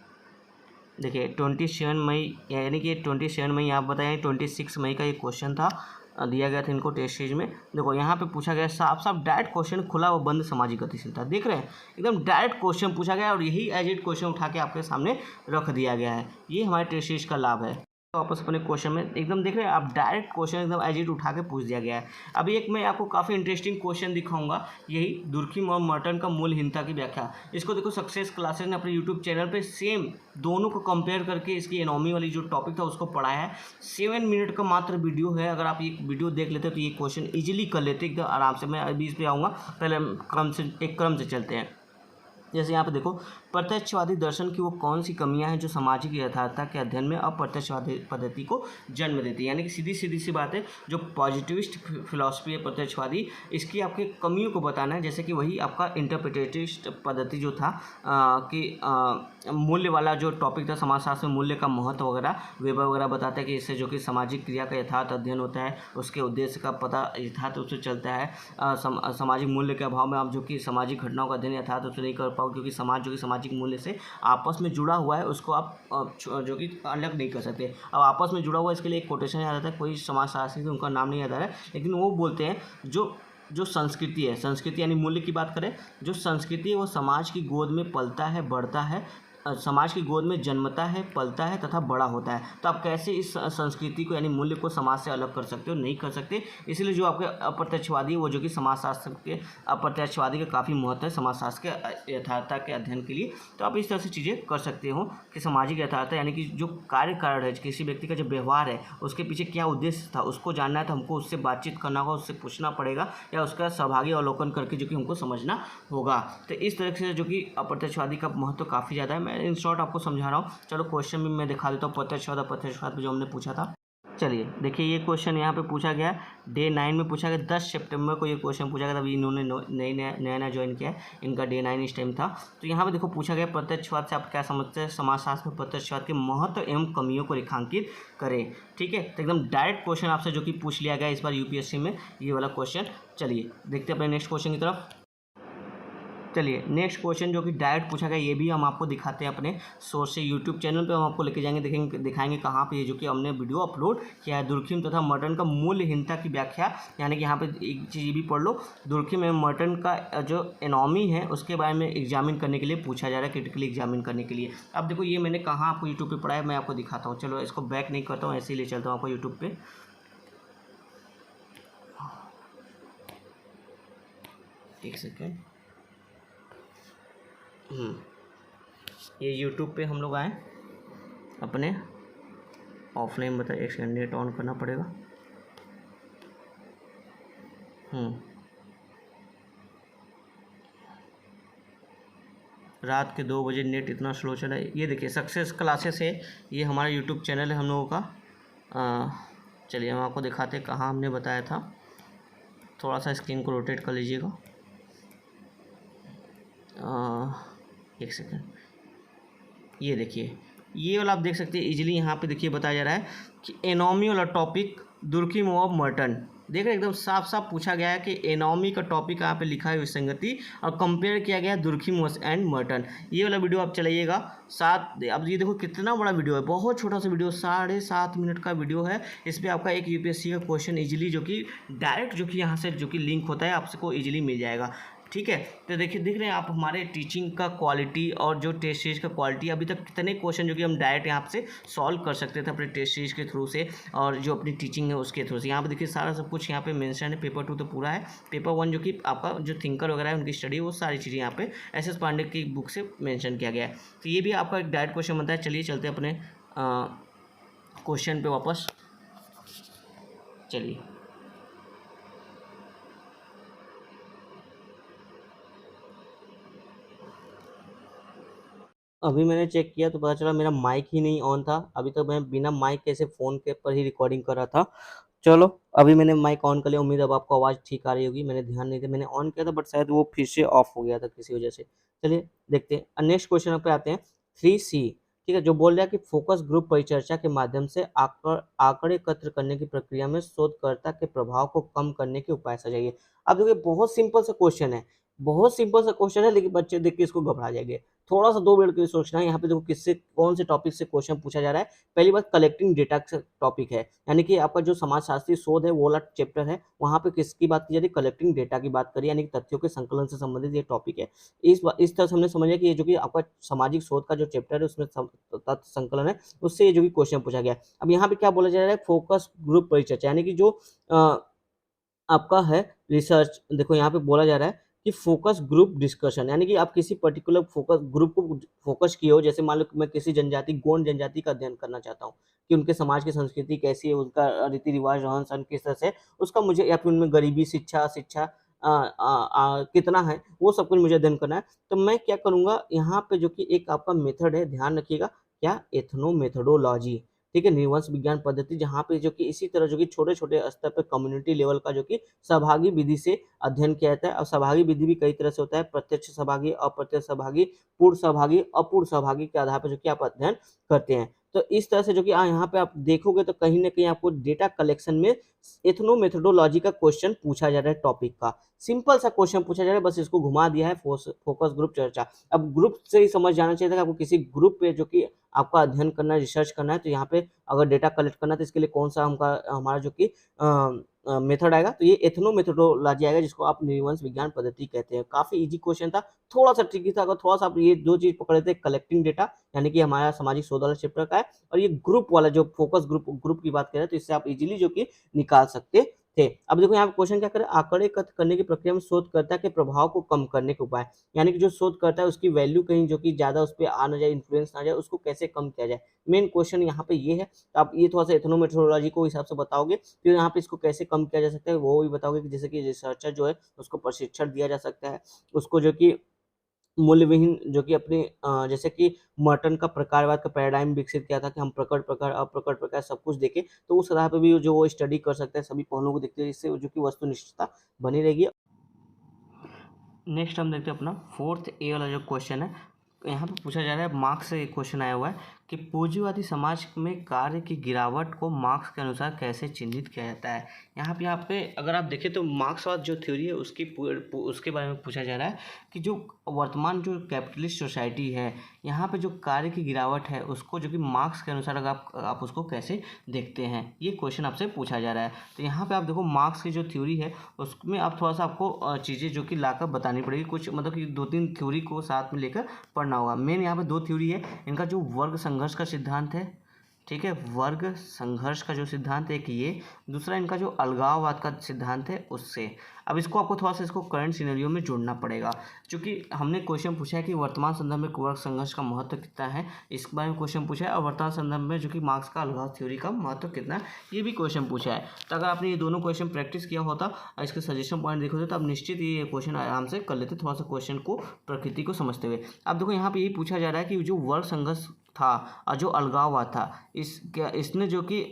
देखिए 27 मई, यानी कि 27 मई आप बताएं, 26 मई का ये क्वेश्चन था, दिया गया था इनको टेस्ट सीरीज में। देखो यहाँ पे पूछा गया साफ साफ डायरेक्ट क्वेश्चन, खुला व बंद सामाजिक गतिशीलता, देख रहे हैं एकदम डायरेक्ट क्वेश्चन पूछा गया और यही एज इट क्वेश्चन उठा के आपके सामने रख दिया गया है। ये हमारे टेस्ट सीरीज का लाभ है। तो वापस अपने क्वेश्चन में एकदम देख रहे हैं आप, डायरेक्ट क्वेश्चन एकदम एज इट उठा के पूछ दिया गया है। अभी एक मैं आपको काफ़ी इंटरेस्टिंग क्वेश्चन दिखाऊंगा, यही दुर्खिम और मर्टन का मूलहीनता की व्याख्या। इसको देखो सक्सेस क्लासेस ने अपने यूट्यूब चैनल पे सेम दोनों को कंपेयर करके इसकी एनोमी वाली जो टॉपिक था उसको पढ़ाया है। 7 मिनट का मात्र वीडियो है, अगर आप ये वीडियो देख लेते तो ये क्वेश्चन ईजिली कर लेते एकदम आराम से। मैं अभी इस पर आऊँगा, पहले एक क्रम से चलते हैं। जैसे यहाँ पे देखो, प्रत्यक्षवादी दर्शन की वो कौन सी कमियां हैं जो सामाजिक यथार्थता के अध्ययन में अप्रत्यक्षवादी पद्धति को जन्म देती है। यानी कि सीधी सी बात है, जो पॉजिटिविस्ट फिलॉसफी है प्रत्यक्षवादी, इसकी आपके कमियों को बताना है। जैसे कि वही आपका इंटरप्रिटेटिव पद्धति जो था कि मूल्य वाला जो टॉपिक था समाजशास्त्र में, मूल्य का महत्व वगैरह, वेबर वगैरह बताता है कि इससे जो कि सामाजिक क्रिया का यथार्थ अध्ययन होता है, उसके उद्देश्य का पता यथार्थ रूप से चलता है। सामाजिक मूल्य के अभाव में आप जो कि सामाजिक घटनाओं का अध्ययन यथार्थ रूप से नहीं कर पाओ, क्योंकि समाज जो कि सामाजिक मूल्य से आपस में जुड़ा हुआ है, उसको आप जो कि अलग नहीं कर सकते। अब आपस में जुड़ा हुआ, इसके लिए एक कोटेशन याद आता है, कोई समाजशास्त्री थे उनका नाम नहीं याद आ रहा है, लेकिन वो बोलते हैं जो संस्कृति है, संस्कृति यानी मूल्य की बात करें, जो संस्कृति है वो समाज की गोद में पलता है, बढ़ता है, समाज की गोद में जन्मता है, पलता है तथा बड़ा होता है। तो आप कैसे इस संस्कृति को यानी मूल्य को समाज से अलग कर सकते हो? नहीं कर सकते। इसलिए जो आपके अप्रत्यक्षवादी वो जो कि समाजशास्त्र के अप्रत्यक्षवादी का काफ़ी महत्व है समाजशास्त्र के यथार्थता के अध्ययन के लिए। तो आप इस तरह से चीज़ें कर सकते हो कि सामाजिक यथार्थता यानी कि जो कार्य कारण है, किसी व्यक्ति का जो व्यवहार है उसके पीछे क्या उद्देश्य था, उसको जानना है तो हमको उससे बातचीत करना होगा, उससे पूछना पड़ेगा या उसका सहभागी अवलोकन करके जो कि हमको समझना होगा। तो इस तरह से जो कि अप्रत्यक्षवादी का महत्व काफ़ी ज़्यादा है। मैं इन शॉर्ट आपको समझा रहा हूँ। चलो क्वेश्चन भी मैं दिखा देता हूँ, प्रत्यक्षवाद अप्रत्यक्षवाद जो हमने पूछा था। चलिए देखिए, ये क्वेश्चन यहाँ पे पूछा गया, डे 9 में पूछा गया, 10 सितंबर को ये क्वेश्चन पूछा गया, तभी इन्होंने नया ज्वाइन किया है, इनका डे 9 इस टाइम था। तो यहाँ पे देखो पूछा गया प्रत्यक्षवाद से आप क्या समझते हैं, समाजशास्त्र में प्रत्यक्षवाद के महत्व एवं कमियों को रेखांकित करें। ठीक है, तो एकदम डायरेक्ट क्वेश्चन आपसे जो कि पूछ लिया गया इस बार यूपीएससी में, ये वाला क्वेश्चन। चलिए देखते हैं अपने नेक्स्ट क्वेश्चन की तरफ। चलिए नेक्स्ट क्वेश्चन जो कि डायरेक्ट पूछा गया, ये भी हम आपको दिखाते हैं अपने सोर्स से, यूट्यूब चैनल पे हम आपको लेके जाएंगे, दिखाएंगे कहाँ पे, ये जो कि हमने वीडियो अपलोड किया है, दुर्खिम तथा मर्टन का मूल्यहीनता की व्याख्या। यानी कि यहाँ पे एक चीज़ ये भी पढ़ लो, दुर्खिम एवं मर्टन का जो एनॉमी है उसके बारे में एग्जामिन करने के लिए पूछा जा रहा है, क्रिटिकली एग्जामिन करने के लिए। अब देखो ये मैंने कहाँ आपको यूट्यूब पर पढ़ा है, मैं आपको दिखाता हूँ। चलो इसको बैक नहीं करता हूँ, ऐसे ही ले चलता हूँ आपको यूट्यूब पर। एक सेकेंड, ये यूट्यूब पे हम लोग आए अपने ऑफलाइन, बता एक सेकंड, नेट ऑन करना पड़ेगा। रात के 2 बजे नेट इतना स्लो चला है। ये देखिए सक्सेस क्लासेस है, ये हमारा यूट्यूब चैनल है हम लोगों का। चलिए हम आपको दिखाते हैं कहाँ हमने बताया था, थोड़ा सा स्क्रीन को रोटेट कर लीजिएगा। एक सेकेंड, ये देखिए, ये वाला आप देख सकते हैं इजीली। यहाँ पे देखिए बताया जा रहा है कि एनॉमी वाला टॉपिक दुर्खिम ऑफ मर्टन, देख रहे एकदम साफ साफ पूछा गया है कि एनॉमी का टॉपिक यहाँ पे लिखा है विसंगति, और कंपेयर किया गया है दुर्खिम एंड मर्टन। ये वाला वीडियो आप चलाइएगा 7, अब ये देखो कितना बड़ा वीडियो है, बहुत छोटा सा वीडियो, 7.5 मिनट का वीडियो है। इस पर आपका एक यूपीएससी का क्वेश्चन इजीली जो कि डायरेक्ट जो कि यहाँ से जो कि लिंक होता है आपको इजीली मिल जाएगा। ठीक है, तो देखिए दिख रहे हैं आप हमारे टीचिंग का क्वालिटी और जो टेस्ट सीरीज का क्वालिटी, अभी तक कितने क्वेश्चन जो कि हम डायरेक्ट यहाँ से सॉल्व कर सकते थे अपने टेस्ट सीरीज के थ्रू से, और जो अपनी टीचिंग है उसके थ्रू से। यहाँ पे देखिए सारा सब कुछ यहाँ पे मेंशन है। पेपर 2 तो पूरा है, पेपर 1 जो कि आपका जो थिंकर वगैरह है उनकी स्टडी, वो सारी चीज़ें यहाँ पे एस पांडे की बुक से मेंशन किया गया है। तो ये भी आपका एक डायरेक्ट क्वेश्चन बनता है। चलिए चलते हैं अपने क्वेश्चन पे वापस। चलिए अभी मैंने चेक किया तो पता चला मेरा माइक ही नहीं ऑन था। अभी तक मैं बिना माइक के फ़ोन के पर ही रिकॉर्डिंग कर रहा था। चलो अभी मैंने माइक ऑन कर लिया, उम्मीद अब आपको आवाज़ ठीक आ रही होगी। मैंने ध्यान नहीं दिया, मैंने ऑन किया था बट शायद वो फिर से ऑफ हो गया था किसी वजह से। चलिए देखते हैं नेक्स्ट क्वेश्चन पे आते हैं। 3C, ठीक है, जो बोल रहा है कि फोकस ग्रुप परिचर्चा के माध्यम से आंकड़े एकत्र करने की प्रक्रिया में शोधकर्ता के प्रभाव को कम करने के उपाय सुझाइए। अब देखिए बहुत सिंपल सा क्वेश्चन है, बहुत सिंपल सा क्वेश्चन है, लेकिन बच्चे देख के इसको घबरा जाएंगे। थोड़ा सा 2 मिनट के लिए सोचना है। यहाँ पे देखो किससे, कौन से टॉपिक से क्वेश्चन पूछा जा रहा है। पहली बात कलेक्टिंग डेटा का टॉपिक है, यानी कि आपका जो समाजशास्त्री शोध है वो वाला चैप्टर है, वहाँ पे किसकी बात की जा रही है, कलेक्टिंग डेटा की बात करी, यानी कि तथ्यों के संकलन से संबंधित ये टॉपिक है। इस तरह से हमने समझा कि ये जो कि आपका सामाजिक शोध का जो चैप्टर है उसमें तथ्य संकलन है, उससे ये जो कि क्वेश्चन पूछा गया। अब यहाँ पे क्या बोला जा रहा है, फोकस ग्रुप परिचर्चा, यानी कि जो आपका है रिसर्च, देखो यहाँ पे बोला जा रहा है कि फोकस ग्रुप डिस्कशन, यानी कि आप किसी पर्टिकुलर फोकस ग्रुप को फोकस किए हो। जैसे मान लो मैं किसी जनजाति, गोंड जनजाति का अध्ययन करना चाहता हूँ कि उनके समाज की संस्कृति कैसी है, उनका रीति रिवाज, रहन सहन किस तरह से, उसका मुझे, या फिर उनमें गरीबी, शिक्षा कितना है, वो सब कुछ मुझे अध्ययन करना है। तो मैं क्या करूँगा, यहाँ पे जो कि एक आपका मेथड है, ध्यान रखिएगा, क्या, एथनो मेथोडोलॉजी, ठीक है, निर्वंश विज्ञान पद्धति, जहाँ पे जो कि इसी तरह जो कि छोटे छोटे स्तर पर कम्युनिटी लेवल का जो कि सहभागी विधि से अध्ययन किया जाता है। और सहभागी विधि भी कई तरह से होता है, प्रत्यक्ष सहभागी, अप्रत्यक्ष सहभागी, पूर्ण सहभागी, अपूर्ण सहभागी के आधार पर जो कि आप अध्ययन करते हैं। तो इस तरह से जो कि यहाँ पे आप देखोगे तो कहीं ना कहीं आपको डेटा कलेक्शन में एथनो मेथोडोलॉजी का क्वेश्चन पूछा जा रहा है, टॉपिक का सिंपल सा क्वेश्चन पूछा जा रहा है, बस इसको घुमा दिया है फोकस ग्रुप चर्चा। अब ग्रुप से ही समझ जाना चाहिए था कि आपको किसी ग्रुप पे जो कि आपका अध्ययन करना है, रिसर्च करना है, तो यहाँ पे अगर डेटा कलेक्ट करना है तो इसके लिए कौन सा हमारा जो कि मेथड आएगा, तो ये एथनो मेथोडोलॉजी आएगा, जिसको आप निर्वंश विज्ञान पद्धति कहते हैं। काफी इजी क्वेश्चन था, थोड़ा सा ट्रिकी था। अगर थोड़ा सा आप ये 2 चीज पकड़े थे, कलेक्टिंग डेटा यानी कि हमारा सामाजिक शोध वाला चैप्टर का है, और ये ग्रुप वाला जो फोकस ग्रुप की बात कर रहे हैं, तो इससे आप इजीली जो कि निकाल सकते थे। अब देखो यहाँ पे क्वेश्चन क्या करे, आंकड़े एकत्र करने की प्रक्रिया में शोधकर्ता के प्रभाव को कम करने के उपाय, यानी कि जो शोध करता है उसकी वैल्यू कहीं जो कि ज्यादा उस पर आ ना जाए, इन्फ्लुएंस ना जाए, उसको कैसे कम किया जाए। मेन क्वेश्चन यहाँ पे ये है। तो आप ये थोड़ा सा एथनो मेथोडोलॉजी को हिसाब से बताओगे, फिर यहाँ पे इसको कैसे कम किया जा सकता है वो भी बताओगे, कि जैसे कि रिसर्चर जो है उसको प्रशिक्षण दिया जा सकता है, उसको जो कि मूल्यविहीन जो कि अपने जैसे कि मर्टन का प्रकारवाद का पैराडाइम विकसित किया था कि हम प्रकट प्रकार अप्रकट प्रकार सब कुछ देखें, तो उस आधार पर भी जो वो स्टडी कर सकते हैं, सभी पहलुओं को देखते हैं, इससे जो कि वस्तुनिष्ठता बनी रहेगी। नेक्स्ट हम देखते हैं अपना 4th ए वाला जो क्वेश्चन है, यहाँ पे पूछा जा रहा है, मार्क्स से एक क्वेश्चन आया हुआ है कि पूंजीवादी समाज में कार्य की गिरावट को मार्क्स के अनुसार कैसे चिन्हित किया जाता है। यहाँ पे अगर आप देखें तो मार्क्सवाद जो थ्योरी है उसके बारे में पूछा जा रहा है कि जो वर्तमान जो कैपिटलिस्ट सोसाइटी है, यहाँ पे जो कार्य की गिरावट है उसको जो कि मार्क्स के अनुसार अगर आप उसको कैसे देखते हैं, ये क्वेश्चन आपसे पूछा जा रहा है। तो यहाँ पे आप देखो मार्क्स की जो थ्योरी है उसमें आप थोड़ा सा आपको चीज़ें जो कि लाकर बतानी पड़ेगी, कुछ मतलब कि 2-3 थ्योरी को साथ में लेकर पढ़ना होगा। मेन यहाँ पे 2 थ्योरी है, इनका जो वर्ग संघर्ष का सिद्धांत है, ठीक है, वर्ग संघर्ष का जो सिद्धांत है एक ये, दूसरा इनका जो अलगाववाद का सिद्धांत है उससे। अब इसको आपको थोड़ा सा इसको करंट सिनेरियो में जोड़ना पड़ेगा, क्योंकि हमने क्वेश्चन पूछा है कि वर्तमान संदर्भ में वर्ग संघर्ष का महत्व कितना है, इस बारे में क्वेश्चन पूछा है, और वर्तमान संदर्भ में जो कि मार्क्स का अलगाव थ्योरी का महत्व कितना है, ये भी क्वेश्चन पूछा है। तो अगर आपने ये दोनों क्वेश्चन प्रैक्टिस किया होता और इसके सजेशन पॉइंट देखो तो आप निश्चित ये क्वेश्चन आराम से कर लेते, थोड़ा सा क्वेश्चन को प्रकृति को समझते हुए। अब देखो यहाँ पे यही पूछा जा रहा है कि जो वर्ग संघर्ष था और जो अलगाववाद था, इसने जो कि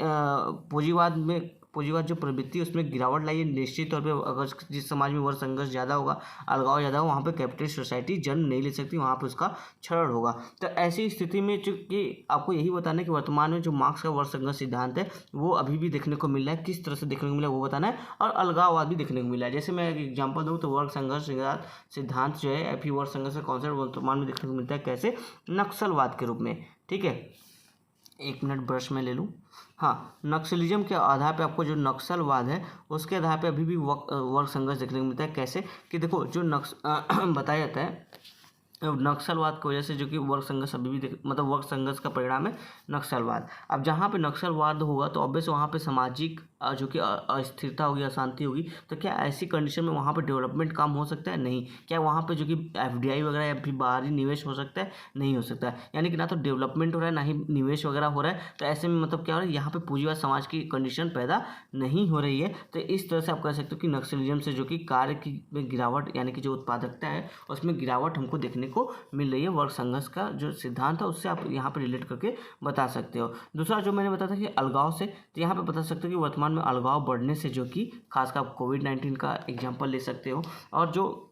पूंजीवाद जो प्रवृत्ति उसमें गिरावट लाई है। निश्चित तौर पे अगर जिस समाज में वर्ग संघर्ष ज़्यादा होगा, अलगाव ज़्यादा होगा, वहाँ पे कैपिटलिस्ट सोसाइटी जन्म नहीं ले सकती, वहाँ पे उसका क्षरण होगा। तो ऐसी स्थिति में चूँकि आपको यही बताना है कि वर्तमान में जो मार्क्स का वर्ग संघर्ष सिद्धांत है वो अभी भी देखने को मिल रहा है, किस तरह से देखने को मिला है वो बताना है, और अलगाववाद भी देखने को मिला है। जैसे मैं एक एग्जाम्पल दूँ तो वर्ग संघर्ष सिद्धांत जो है, फिर वर्ग संघर्ष का कॉन्सेप्ट वर्तमान में देखने को मिलता है कैसे, नक्सलवाद के रूप में। ठीक है, एक मिनट ब्रश में ले लूँ। हाँ, नक्सलिज्म के आधार पे आपको जो नक्सलवाद है उसके आधार पे अभी भी वर्ग संघर्ष देखने को मिलता है। कैसे कि देखो जो बताया जाता है नक्सलवाद की वजह से जो कि वर्ग संघर्ष अभी भी मतलब वर्ग संघर्ष का परिणाम है नक्सलवाद। अब जहाँ पे नक्सलवाद होगा तो ऑब्वियस वहाँ पे सामाजिक जो कि अस्थिरता होगी, अशांति होगी, तो क्या ऐसी कंडीशन में वहाँ पे डेवलपमेंट काम हो सकता है? नहीं। क्या वहाँ पे जो कि FDI वगैरह या फिर बाहरी निवेश हो सकता है? नहीं हो सकता है। यानी कि ना तो डेवलपमेंट हो रहा है ना ही निवेश वगैरह हो रहा है। तो ऐसे में मतलब क्या हो रहा है, यहाँ पे पूंजीवाद समाज की कंडीशन पैदा नहीं हो रही है। तो इस तरह से आप कह सकते हो कि नक्सलिज्म से जो कि कार्य की में गिरावट यानी कि जो उत्पादकता है उसमें गिरावट हमको देखने को मिल रही है। वर्ग संघर्ष का जो सिद्धांत है उससे आप यहाँ पे रिलेट करके बता सकते हो। दूसरा जो मैंने बताया था कि अलगाव से, तो यहाँ पे बता सकते हो कि वर्तमान में अलगाव बढ़ने से जो कि खासकर आप कोविड-19 का एग्जांपल ले सकते हो, और जो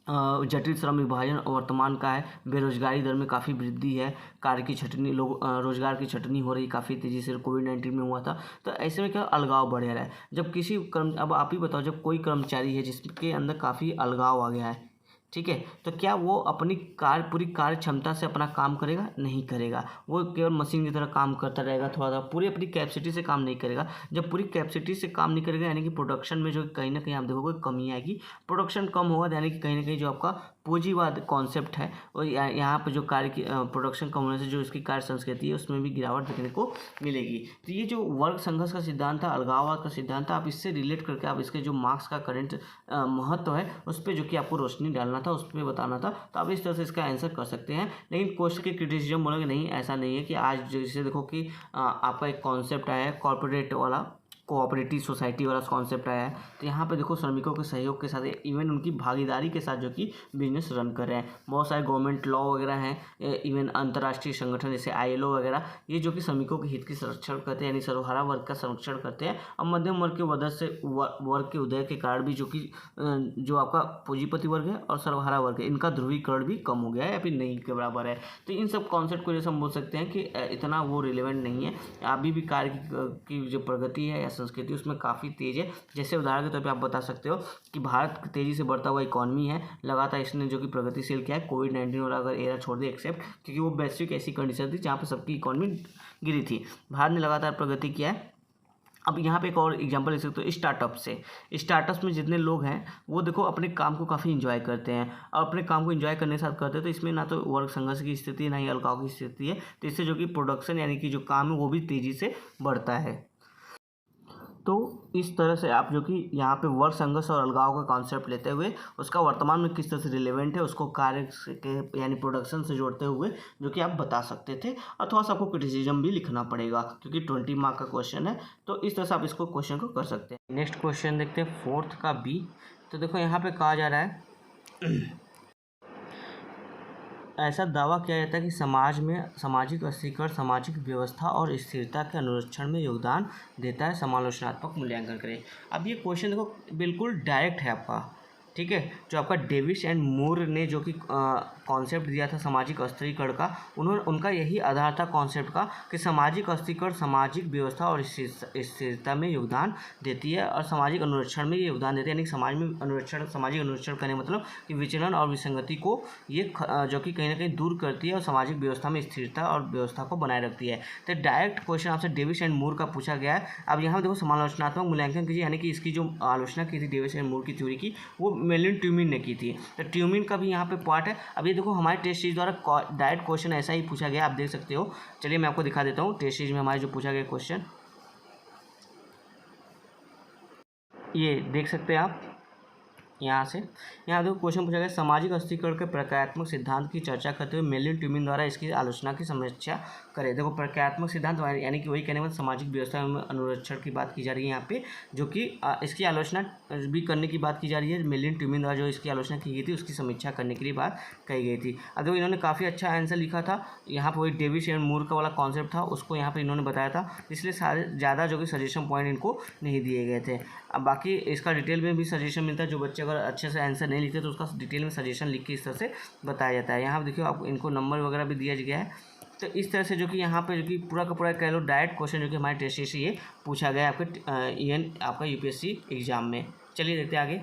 जटिल श्रम विभाजन वर्तमान का है, बेरोजगारी दर में काफ़ी वृद्धि है, कार्य की छटनी रोजगार की छटनी हो रही काफ़ी तेज़ी से, कोविड-19 में हुआ था। तो ऐसे में क्या अलगाव बढ़ रहा है। जब किसी अब आप ही बताओ, जब कोई कर्मचारी है जिसके अंदर काफ़ी अलगाव आ गया है, ठीक है, तो क्या वो अपनी पूरी कार्य क्षमता से अपना काम करेगा? नहीं करेगा। वो केवल मशीन की तरह काम करता रहेगा, थोड़ा सा पूरी अपनी कैपेसिटी से काम नहीं करेगा। जब पूरी कैपेसिटी से काम नहीं करेगा यानी कि प्रोडक्शन में जो कहीं ना कहीं आप देखोगे कमी आएगी, प्रोडक्शन कम होगा, यानी कि कहीं ना कहीं जो आपका पूंजीवाद कॉन्सेप्ट है और यहाँ पर जो कार्य की प्रोडक्शन कम होने से जो इसकी कार्य संस्कृति है उसमें भी गिरावट देखने को मिलेगी। तो ये जो वर्ग संघर्ष का सिद्धांत था, अलगाववाद का सिद्धांत था, आप इससे रिलेट करके आप इसके जो मार्क्स का करंट महत्व है उस पर जो कि आपको रोशनी डालना था, उस पर बताना था। तो आप इस तरह से इसका आंसर कर सकते हैं। लेकिन क्वेश्चन की क्रिटिसिज्म बोलोगे नहीं, ऐसा नहीं है कि आज जैसे देखो कि आपका एक कॉन्सेप्ट आया है कॉर्पोरेट वाला, कोऑपरेटिव सोसाइटी वाला कॉन्सेप्ट आया है। तो यहाँ पे देखो श्रमिकों के सहयोग के साथ इवन उनकी भागीदारी के साथ जो कि बिजनेस रन कर रहे हैं। बहुत सारे गवर्नमेंट लॉ वगैरह हैं, इवन अंतर्राष्ट्रीय संगठन जैसे ILO वगैरह, ये जो कि श्रमिकों के हित की संरक्षण करते हैं, यानी सर्वहारा वर्ग का संरक्षण करते हैं। और मध्यम वर्ग के वजह से वर्ग के उदय के कारण भी जो कि जो आपका पूंजीपति वर्ग है और सर्वहारा वर्ग है, इनका ध्रुवीकरण भी कम हो गया है या फिर नहीं के बराबर है। तो इन सब कॉन्सेप्ट को जैसे हम बोल सकते हैं कि इतना वो रिलेवेंट नहीं है। अभी भी कार्य की जो प्रगति है या संस्कृति उसमें काफ़ी तेज़ है। जैसे उदाहरण के तौर पे आप बता सकते हो कि भारत तेज़ी से बढ़ता हुआ इकॉनमी है, लगातार इसने जो कि प्रगतिशील किया है। कोविड-19 और अगर एरा छोड़ दे एक्सेप्ट, क्योंकि वो वैश्विक ऐसी कंडीशन थी जहाँ पे सबकी इकॉनमी गिरी थी, भारत ने लगातार प्रगति किया है। अब यहाँ पे एक और एग्जांपल ले सकते हो स्टार्टअप से। स्टार्टअप्स में जितने लोग हैं वो देखो अपने काम को काफ़ी इंजॉय करते हैं, और अपने काम को इंजॉय करने के साथ करते हैं, तो इसमें ना तो वर्ग संघर्ष की स्थिति ना ही अलगाव की स्थिति है। तो इससे जो कि प्रोडक्शन यानी कि जो काम है वो भी तेज़ी से बढ़ता है। तो इस तरह से आप जो कि यहाँ पे वर्ग संघर्ष और अलगाव का कॉन्सेप्ट लेते हुए उसका वर्तमान में किस तरह से रिलेवेंट है उसको कार्य के यानी प्रोडक्शन से जोड़ते हुए जो कि आप बता सकते थे। और थोड़ा सा आपको क्रिटिसिज्म भी लिखना पड़ेगा क्योंकि 20 मार्क का क्वेश्चन है, तो इस तरह से आप इसको क्वेश्चन को कर सकते हैं। नेक्स्ट क्वेश्चन देखते हैं 4th का B। तो देखो यहाँ पे कहा जा रहा है ऐसा दावा किया जाता है कि समाज में सामाजिक अस्थिकरण सामाजिक व्यवस्था और स्थिरता के अनुरक्षण में योगदान देता है। समालोचनात्मक मूल्यांकन करें। अब ये क्वेश्चन देखो बिल्कुल डायरेक्ट है आपका, ठीक है। जो आपका डेविस एंड मूर ने जो कि कॉन्सेप्ट दिया था सामाजिक अस्थिरीकरण का, उनका यही आधार था कॉन्सेप्ट का कि सामाजिक अस्थिरीकरण सामाजिक व्यवस्था और स्थिरता में योगदान देती है और सामाजिक अनुरक्षण में ये योगदान देती है। यानी समाज में अनुरक्षण सामाजिक अनुरक्षण करने मतलब कि विचलन और विसंगति को ये जो कि कहीं ना कहीं दूर करती है और सामाजिक व्यवस्था में स्थिरता और व्यवस्था को बनाए रखती है। तो डायरेक्ट क्वेश्चन आपसे डेविस एंड मूर का पूछा गया है। अब यहाँ देखो समालोचनात्मक मूल्यांकन कीजिए, यानी कि इसकी जो आलोचना की थी डेविस एंड मूर की थ्योरी की, वो मेलिन ट्यूमिन ने की थी। तो ट्यूमिन का भी यहाँ पे पार्ट है। अब ये देखो हमारे टेस्ट सीरीज द्वारा डायरेक्ट क्वेश्चन ऐसा ही पूछा गया, आप देख सकते हो। चलिए मैं आपको दिखा देता हूँ टेस्ट सीरीज में हमारे जो पूछा गया क्वेश्चन, ये देख सकते हैं आप। यहाँ देखो क्वेश्चन पूछा गया सामाजिक अस्थिरीकरण के प्रक्रियात्मक सिद्धांत की चर्चा करते हुए मेलिन ट्यूमिन द्वारा इसकी आलोचना की समीक्षा करें। देखो प्रक्रियात्मक सिद्धांत यानी कि वही कहने में सामाजिक व्यवस्था में अनुरक्षण की बात की जा रही है यहाँ पे, जो कि इसकी आलोचना भी करने की बात की जा रही है। मेलिन ट्यूमिन द्वारा जो इसकी आलोचना की गई थी उसकी समीक्षा करने के लिए बात कही गई थी। अब देखो इन्होंने काफ़ी अच्छा आंसर लिखा था। यहाँ पर वही डेविस एंड मूर का वाला कॉन्सेप्ट था, उसको यहाँ पर इन्होंने बताया था, इसलिए सारे ज़्यादा जो कि सजेशन पॉइंट इनको नहीं दिए गए थे। अब बाकी इसका डिटेल में भी सजेशन मिलता है। जो बच्चे अगर अच्छे से आंसर नहीं लिखते तो उसका डिटेल में सजेशन लिख के इस तरह से बताया जाता है। यहाँ पर देखिए आपको इनको नंबर वगैरह भी दिया गया है। तो इस तरह से जो कि यहाँ पे जो कि पूरा का पूरा कह लो डायरेक्ट क्वेश्चन जो कि हमारे टेस्ट से ये पूछा गया आपके आपका यूपीएससी एग्जाम में। चलिए देखते हैं आगे।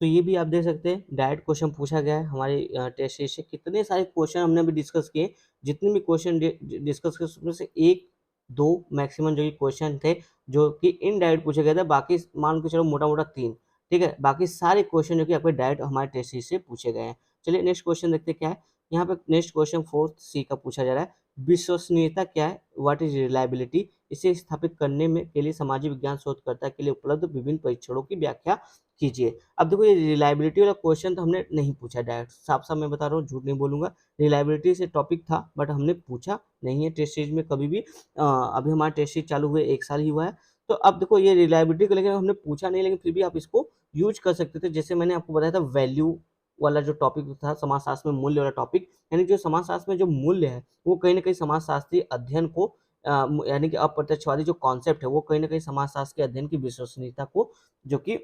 तो ये भी आप देख सकते हैं डायरेक्ट क्वेश्चन पूछा गया है हमारे टेस्ट सीरीज से। कितने सारे क्वेश्चन हमने अभी डिस्कस किए, जितने भी क्वेश्चन डिस्कस किए उसमें से एक दो मैक्सिमम जो ये क्वेश्चन थे जो कि इनडायरेक्ट पूछे गए थे, बाकी मान के चलो मोटा मोटा 3, ठीक है। बाकी सारे क्वेश्चन जो कि आपके डायरेक्ट हमारे टेस्ट सीरीज से पूछे गए हैं। चलिए नेक्स्ट क्वेश्चन देखते हैं क्या है। यहाँ पे नेक्स्ट क्वेश्चन 4th C का पूछा जा रहा है। विश्वसनीयता क्या है, व्हाट इज रिलायबिलिटी, इसे स्थापित करने में के लिए सामाजिक विज्ञान शोधकर्ता के लिए उपलब्ध विभिन्न परीक्षणों की व्याख्या कीजिए। अब देखो ये रिलायबिलिटी वाला क्वेश्चन तो हमने नहीं पूछा डायरेक्ट, साफ साफ मैं बता रहा हूँ, झूठ नहीं बोलूंगा। रिलायबिलिटी से टॉपिक था बट हमने पूछा नहीं है टेस्ट सीरीज में कभी भी। अभी हमारा टेस्ट सीरीज चालू हुए 1 साल ही हुआ है। तो अब देखो ये रिलायबिलिटी को लेकर हमने पूछा नहीं, लेकिन फिर भी आप इसको यूज कर सकते थे। जैसे मैंने आपको बताया था वैल्यू वाला जो टॉपिक था समाजशास्त्र में मूल्य वाला टॉपिक, यानी जो समाजशास्त्र में जो मूल्य है वो कहीं ना कहीं समाजशास्त्रीय अध्ययन को यानी कि अप्रत्यक्षवादी जो कॉन्सेप्ट है वो कहीं ना कहीं समाजशास्त्र के अध्ययन की विश्वसनीयता को जो कि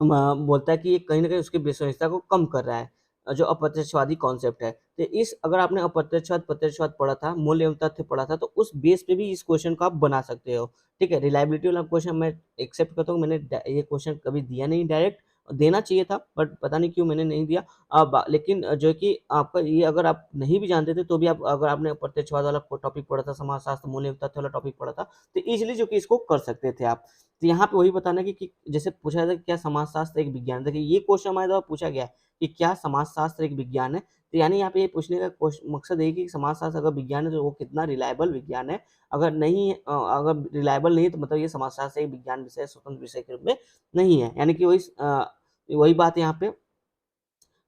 बोलता है कि ये कहीं न कहीं उसकी विश्वसनीयता को कम कर रहा है, जो अप्रत्यक्षवादी कॉन्सेप्ट है। तो इस अगर आपने अप्रत्यक्षवाद, प्रत्यक्षवाद पढ़ा था, मूल्य एवं तथ्य पढ़ा था, तो उस बेस पे भी इस क्वेश्चन को आप बना सकते हो, ठीक है। रिलायबिलिटी वाला क्वेश्चन मैं एक्सेप्ट करता हूँ, मैंने ये क्वेश्चन कभी दिया नहीं डायरेक्ट, देना चाहिए था बट पता नहीं क्यों मैंने नहीं दिया। अब लेकिन जो है कि आपका ये अगर आप नहीं भी जानते थे तो भी आप अगर आपने अप्रत्यक्षवाद वाला टॉपिक पढ़ा था, समाजशास्त्र, मूल्य एवं तथ्य वाला टॉपिक पढ़ा था, तो ईज़िली जो कि इसको कर सकते थे आप। तो यहाँ पे वही बताना कि जैसे पूछा था कि क्या समाजशास्त्र एक विज्ञान है। देखिए ये क्वेश्चन हमारे द्वारा पूछा गया है कि क्या समाजशास्त्र एक विज्ञान है। तो यानी यहाँ पे ये पूछने का मकसद है कि समाजशास्त्र अगर विज्ञान है तो वो कितना रिलायबल विज्ञान है। अगर नहीं है अगर रिलायबल नहीं है तो मतलब ये समाजशास्त्र एक विज्ञान विषय स्वतंत्र विषय के रूप में नहीं है। यानी कि वही बात यहाँ पे।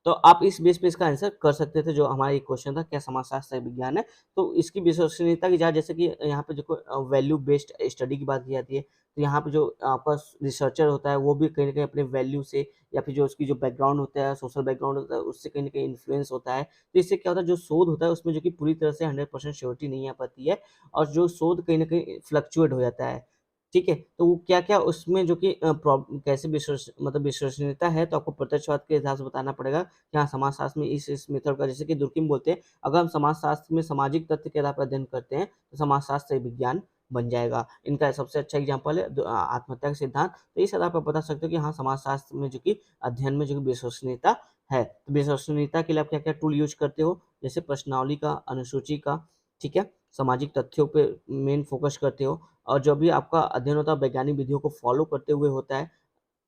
तो आप इस बेस पे इसका आंसर कर सकते थे। जो हमारा ये क्वेश्चन था क्या समाजशास्त्र एक विज्ञान है, तो इसकी विश्वसनीयता की जांच जैसे कि यहाँ पे जो वैल्यू बेस्ड स्टडी की बात की जाती है, तो यहाँ पे जो आपका रिसर्चर होता है वो भी कहीं न कहीं अपने वैल्यू से या फिर जो उसकी जो बैकग्राउंड होता है, सोशल बैकग्राउंड होता है, उससे कहीं न कहीं इन्फ्लुएंस होता है। तो इससे क्या होता है जो शोध होता है उसमें जो कि पूरी तरह से 100% श्योरिटी नहीं आ पाती है और जो शोध कहीं न कहीं फ्लक्चुएट हो जाता है। ठीक है? तो वो क्या-क्या उसमें जो कि कैसे मतलब विश्वसनीयता है, तो आपको प्रत्यक्षवाद के हिसाब से बताना पड़ेगा कि हाँ, समाजशास्त्र में इस मेथड का, जैसे कि दुर्किम बोलते हैं, अगर हम समाजशास्त्र में सामाजिक तथ्य के आधार पर अध्ययन करते हैं, तो समाजशास्त्र एक विज्ञान बन जाएगा। इनका सबसे अच्छा एग्जाम्पल है आत्महत्या का सिद्धांत। तो इस आधार पर बता सकते हो कि हाँ, समाजशास्त्र में जो कि अध्ययन में जो कि विश्वसनीयता है। तो विश्वसनीयता के लिए आप क्या-क्या टूल यूज़ करते हो? जैसे प्रश्नावली का, अनुसूची का, ठीक है? सामाजिक तथ्यों पे मेन फोकस करते हो और जो भी आपका अध्ययन होता है वैज्ञानिक विधियों को फॉलो करते हुए होता है,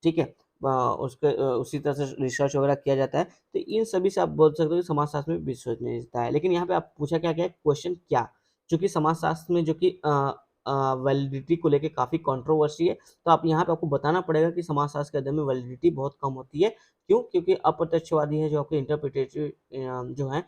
ठीक है? उसी तरह से रिसर्च वगैरह किया जाता है। तो इन सभी से आप बोल सकते हो कि समाजशास्त्र में विश्वसनीयता है। लेकिन यहाँ पे आप पूछा क्या गया है क्वेश्चन क्या? चूँकि समाजशास्त्र में जो कि वैलिडिटी को लेके काफ़ी कंट्रोवर्सी है, तो आप यहाँ पे आपको बताना पड़ेगा कि समाजशास्त्र के अध्ययन में वैलिडिटी बहुत कम होती है। क्यों? क्योंकि अप्रत्यक्षवादी है जो आपके इंटरप्रिटेटिव जो है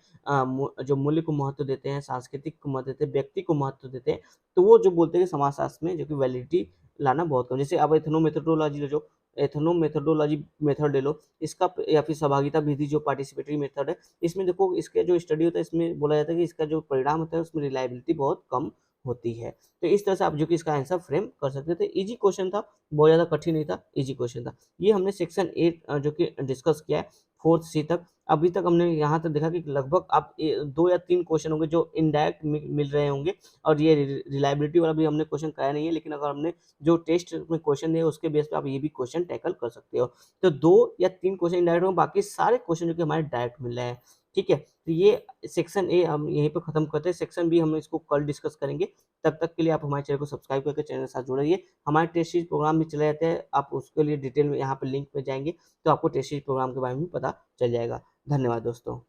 जो मूल्य को महत्व देते हैं, सांस्कृतिक को महत्व देते हैं, व्यक्ति को महत्व देते हैं, तो वो जो बोलते हैं कि समाजशास्त्र में जो कि वैलिडिटी लाना बहुत कम। जैसे अब एथनोमेथोडोलॉजी जो एथनो मेथोडोलॉजी मेथड ले लो इसका, या फिर सहभागिता विधि जो पार्टिसिपेटरी मेथड है, इसमें देखो इसके जो स्टडी होता है इसमें बोला जाता है कि इसका जो परिणाम होता है उसमें रिलायबिलिटी बहुत कम होती है। तो इस तरह से आप जो कि इसका आंसर फ्रेम कर सकते थे। इजी क्वेश्चन था, बहुत ज़्यादा कठिन नहीं था, इजी क्वेश्चन था। ये हमने सेक्शन 8 जो कि डिस्कस किया है 4th सी तक। अभी तक हमने यहाँ तक देखा कि लगभग आप 2 या 3 क्वेश्चन होंगे जो इनडायरेक्ट मिल रहे होंगे, और ये रिलायबिलिटी वाला भी हमने क्वेश्चन कराया नहीं है, लेकिन अगर हमने जो टेस्ट में क्वेश्चन दिए उसके बेस पे आप ये भी क्वेश्चन टैकल कर सकते हो। तो 2 या 3 क्वेश्चन इनडायरेक्ट होंगे, बाकी सारे क्वेश्चन जो कि हमारे डायरेक्ट मिल रहे हैं। ठीक है, तो ये सेक्शन ए हम यहीं पे खत्म करते हैं। सेक्शन बी हम इसको कल डिस्कस करेंगे। तब तक के लिए आप हमारे चैनल को सब्सक्राइब करके चैनल के साथ जुड़े रहिए। हमारे टेस्ट सीरीज प्रोग्राम भी चले जाते हैं, आप उसके लिए डिटेल में यहाँ पे लिंक पे जाएंगे तो आपको टेस्ट सीरीज प्रोग्राम के बारे में भी पता चल जाएगा। धन्यवाद दोस्तों।